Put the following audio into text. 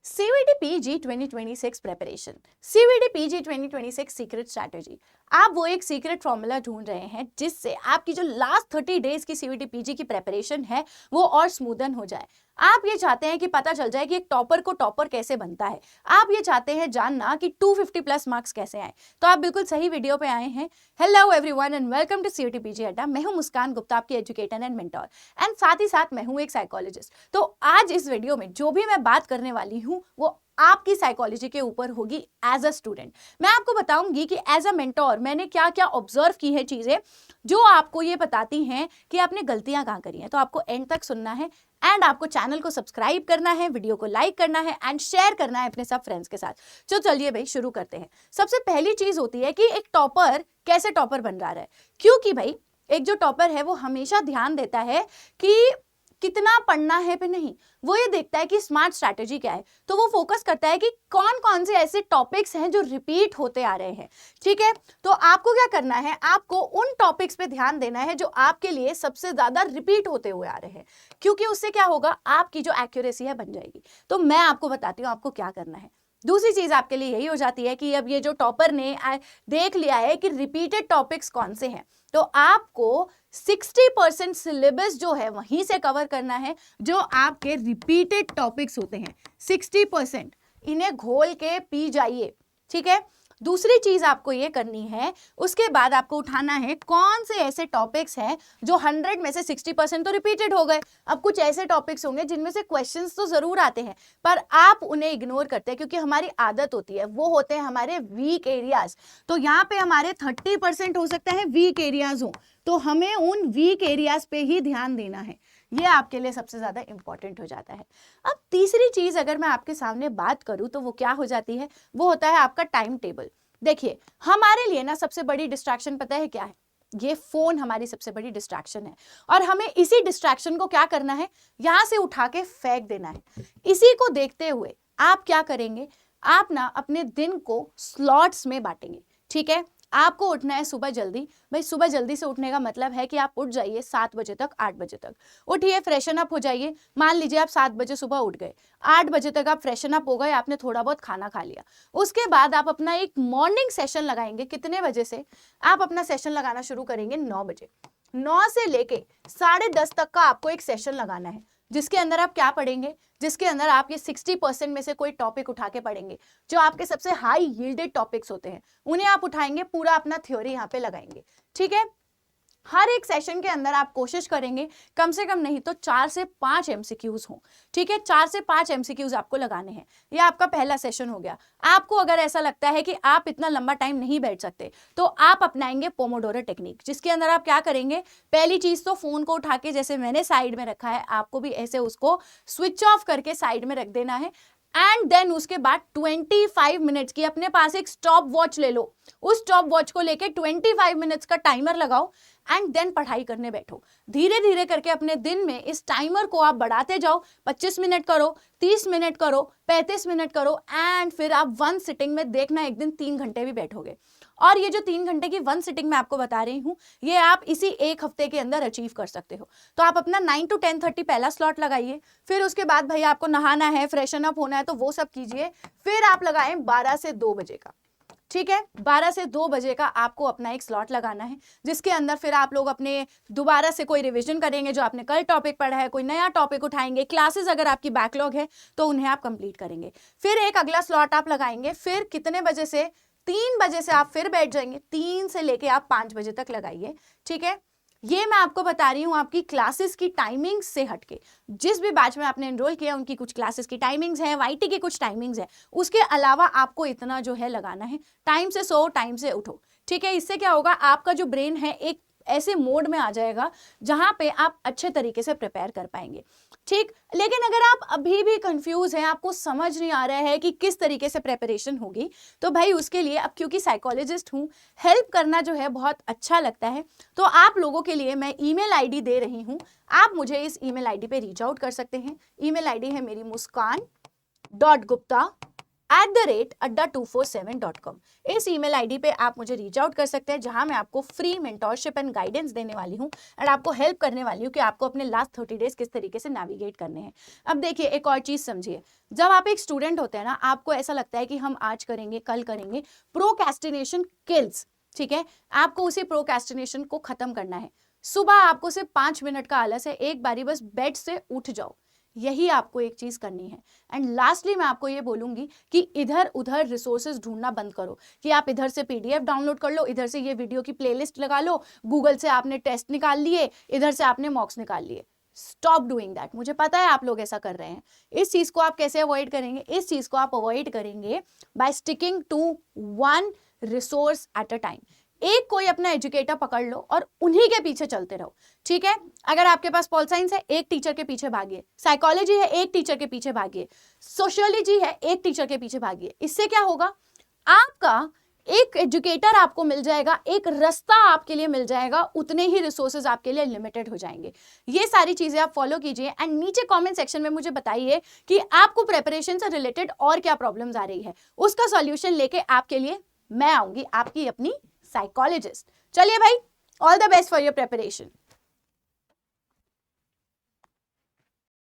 CVT PG 2026 preparation, CVT PG 2026 secret strategy. आप वो एक सीक्रेट फॉर्मूला ढूंढ रहे हैं जिससे आपकी जो लास्ट 30 डेज की CVT PG की प्रेपरेशन है वो और स्मूदन हो जाए। आप ये चाहते हैं कि पता चल जाए कि एक टॉपर को टॉपर कैसे बनता है। आप ये चाहते हैं जानना कि 250 प्लस मार्क्स कैसे आए। तो आप बिल्कुल सही वीडियो पे आए हैं। Hello everyone and welcome to CVT PG अड्डा। मैं हूं मुस्कान गुप्ता, आपकी एजुकेटर एंड मेंटर, एंड साथ ही साथ मैं हूं एक साइकोलॉजिस्ट। तो आज इस वीडियो में जो भी मैं बात करने वाली हूं वो आपकी साइकोलॉजी के ऊपर होगी एज अ स्टूडेंट। मैं आपको बताऊंगी कि एज अ मेंटोर मैंने क्या क्या ऑब्जर्व की है चीजें जो आपको ये बताती हैं कि आपने गलतियां कहाँ करी हैं। तो आपको एंड तक सुनना है एंड आपको चैनल को सब्सक्राइब करना है, वीडियो को लाइक करना है एंड शेयर करना है अपने सब फ्रेंड्स के साथ। तो चलिए भाई शुरू करते हैं। सबसे पहली चीज होती है कि एक टॉपर कैसे टॉपर बन रहा है। क्योंकि भाई एक जो टॉपर है वो हमेशा ध्यान देता है कि कितना पढ़ना है पे नहीं, वो ये देखता है कि स्मार्ट स्ट्रैटेजी क्या है। तो वो फोकस करता है कि कौन कौन से ऐसे टॉपिक्स हैं जो रिपीट होते आ रहे हैं। ठीक है, तो आपको क्या करना है, आपको उन टॉपिक्स पे ध्यान देना है जो आपके लिए सबसे ज्यादा रिपीट होते हुए आ रहे हैं, क्योंकि उससे क्या होगा, आपकी जो एक्यूरेसी है बन जाएगी। तो मैं आपको बताती हूँ आपको क्या करना है। दूसरी चीज आपके लिए यही हो जाती है कि अब ये जो टॉपर ने देख लिया है कि रिपीटेड टॉपिक्स कौन से हैं, तो आपको 60% सिलेबस जो है वहीं से कवर करना है जो आपके रिपीटेड टॉपिक्स होते हैं। 60% इन्हें घोल के पी जाइए। ठीक है, दूसरी चीज आपको ये करनी है, उसके बाद आपको उठाना है कौन से ऐसे टॉपिक्स हैं जो 100 में से 60% तो रिपीटेड हो गए। अब कुछ ऐसे टॉपिक्स होंगे जिनमें से क्वेश्चंस तो जरूर आते हैं पर आप उन्हें इग्नोर करते हैं क्योंकि हमारी आदत होती है, वो होते हैं हमारे वीक एरियाज। तो यहाँ पे हमारे 30% हो सकता है वीक एरियाज हो, तो हमें उन वीक एरियाज पे ही ध्यान देना है। ये आपके लिए सबसे ज्यादा इंपॉर्टेंट हो जाता है। अब तीसरी चीज अगर मैं आपके सामने बात करूं तो वो क्या हो जाती है, वो होता है आपका टाइम टेबल। देखिए हमारे लिए ना सबसे बड़ी डिस्ट्रैक्शन पता है क्या है, ये फोन हमारी सबसे बड़ी डिस्ट्रैक्शन है। और हमें इसी डिस्ट्रैक्शन को क्या करना है, यहां से उठा के फेंक देना है। इसी को देखते हुए आप क्या करेंगे, आप ना अपने दिन को स्लॉट्स में बांटेंगे। ठीक है, आपको उठना है सुबह जल्दी। भाई सुबह जल्दी से उठने का मतलब है कि आप उठ जाइए 7 बजे तक, 8 बजे तक उठिए, फ्रेशन अप हो जाइए। मान लीजिए आप 7 बजे सुबह उठ गए, 8 बजे तक आप फ्रेशन अप हो गए, आपने थोड़ा बहुत खाना खा लिया। उसके बाद आप अपना एक मॉर्निंग सेशन लगाएंगे। कितने बजे से आप अपना सेशन लगाना शुरू करेंगे? 9 बजे। 9 से लेके 10:30 तक का आपको एक सेशन लगाना है जिसके अंदर आप क्या पढ़ेंगे, जिसके अंदर आप ये 60% में से कोई टॉपिक उठा के पढ़ेंगे जो आपके सबसे हाई यील्डेड टॉपिक्स होते हैं, उन्हें आप उठाएंगे, पूरा अपना थ्योरी यहाँ पे लगाएंगे। ठीक है, हर एक सेशन के अंदर आप कोशिश करेंगे कम से कम नहीं तो 4 से 5 MCQs हों। ठीक है, 4 से 5 MCQs आपको लगाने हैं। यह आपका पहला सेशन हो गया। आपको अगर ऐसा लगता है कि आप इतना लंबा टाइम नहीं बैठ सकते तो आप अपनाएंगे पोमोडोरो टेक्निक, जिसके अंदर आप क्या करेंगे, पहली चीज तो फोन को उठा के जैसे मैंने साइड में रखा है, आपको भी ऐसे उसको स्विच ऑफ करके साइड में रख देना है। एंड देन उसके बाद 25 मिनट्स की अपने पास एक स्टॉप वॉच ले लो। उस स्टॉप वॉच को लेके 25 मिनट्स का टाइमर लगाओ एंड देन पढ़ाई करने बैठो। धीरे धीरे करके अपने दिन में इस टाइमर को आप बढ़ाते जाओ। 25 मिनट करो, 30 मिनट करो, 35 मिनट करो एंड फिर आप वन सिटिंग में देखना एक दिन 3 घंटे भी बैठोगे। और ये जो 3 घंटे की वन सिटिंग मैं आपको बता रही हूँ ये आप इसी एक हफ्ते के अंदर अचीव कर सकते हो। तो आप अपना 9 to 10:30 पहला स्लॉट लगाइए। फिर उसके बाद भाई आपको नहाना है, फ्रेशन अप होना है तो वो सब कीजिए। फिर आप लगाएं 12 से 2 बजे का। ठीक है, 12 से 2 बजे का आपको अपना एक स्लॉट लगाना है जिसके अंदर फिर आप लोग अपने दोबारा से कोई रिवीजन करेंगे जो आपने कल टॉपिक पढ़ा है, कोई नया टॉपिक उठाएंगे, क्लासेस अगर आपकी बैकलॉग है तो उन्हें आप कंप्लीट करेंगे। फिर एक अगला स्लॉट आप लगाएंगे। फिर कितने बजे से, 3 बजे से आप फिर बैठ जाएंगे। 3 से लेके आप 5 बजे तक लगाइए। ठीक है, ये मैं आपको बता रही हूँ आपकी क्लासेस की टाइमिंग से हटके। जिस भी बैच में आपने एनरोल किया उनकी कुछ क्लासेस की टाइमिंग्स हैं, वाईटी की कुछ टाइमिंग्स हैं, उसके अलावा आपको इतना जो है लगाना है। टाइम से सो, टाइम से उठो। ठीक है, इससे क्या होगा, आपका जो ब्रेन है एक ऐसे मोड में आ जाएगा जहां पे आप अच्छे तरीके से प्रिपेयर कर पाएंगे। ठीक, लेकिन अगर आप अभी भी कंफ्यूज हैं, आपको समझ नहीं आ रहा है कि किस तरीके से प्रिपरेशन होगी, तो भाई उसके लिए अब क्योंकि साइकोलॉजिस्ट हूं, हेल्प करना जो है बहुत अच्छा लगता है, तो आप लोगों के लिए मैं ईमेल आईडी दे रही हूं। आप मुझे इस ईमेल आईडी पे रीच आउट कर सकते हैं। ईमेल आईडी है मेरी muskan.gupta adda247.com। इस ईमेल आईडी पे आप मुझे रीच आउट कर सकते हैं, जहां मैं आपको फ्री मेंटोरशिप एंड गाइडेंस देने वाली हूं एंड आपको हेल्प करने वाली हूं कि आपको अपने लास्ट 30 डेज किस तरीके से नेविगेट करने हैं। अब देखिए, एक और चीज समझिए, जब आप एक स्टूडेंट होते हैं ना, आपको ऐसा लगता है कि हम आज करेंगे, कल करेंगे। प्रोक्रेस्टिनेशन किल्स, ठीक है? आपको उसी प्रोक्रेस्टिनेशन को खत्म करना है। सुबह आपको सिर्फ 5 मिनट का आलस है, एक बारी बस बेड से उठ जाओ, यही आपको एक चीज करनी है। एंड लास्टली मैं आपको ये बोलूंगी कि इधर उधर रिसोर्सेज ढूंढना बंद करो, कि आप इधर से पीडीएफ डाउनलोड कर लो, इधर से ये वीडियो की प्लेलिस्ट लगा लो, गूगल से आपने टेस्ट निकाल लिए, इधर से आपने मॉक्स निकाल लिए। Stop doing that. मुझे पता है आप लोग ऐसा कर रहे हैं। इस चीज को आप कैसे अवॉइड करेंगे? इस चीज को आप अवॉइड करेंगे by sticking to one resource at a time. एक कोई अपना एजुकेटर पकड़ लो और उन्हीं के पीछे चलते रहो, ठीक है? अगर आपके पास पॉल साइंस है, एक टीचर के पीछे भागिए। साइकोलॉजी है, एक टीचर के पीछे भागिए। सोशियोलॉजी है, एक टीचर के पीछे भागिए। इससे क्या होगा? आपका एक एजुकेटर आपको मिल जाएगा, एक रास्ता आपके लिए मिल जाएगा, उतने ही रिसोर्सेज आपके लिए लिमिटेड हो जाएंगे। ये सारी चीजें आप फॉलो कीजिए एंड नीचे कमेंट सेक्शन में मुझे बताइए कि आपको प्रिपरेशन से रिलेटेड और क्या प्रॉब्लम्स आ रही है। उसका सॉल्यूशन लेके आपके लिए मैं आऊंगी, आपकी अपनी साइकोलॉजिस्ट। चलिए भाई, all the best for your preparation.